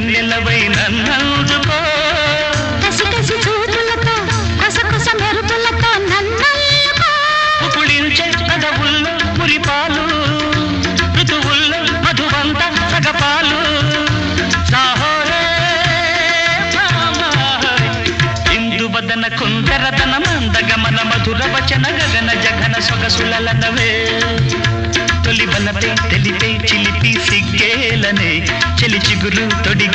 వెన్నెలవై నన్నందుకో కసి కసి చూపులతో కొస కొస మెరుపులతో నన్నల్లుకో పులించే కదవుల్లో మురిపాలు ఋతువుల్లో మధువంత సగపాలు సాహోరే ఇందువదన కుందరతన మందగమన మధుర వచన గగన జగన సొగసులనవే తొలి బలపై తెలిపే చిలిపి సిగ్గేలనే చెలి చిగురు తొడిగే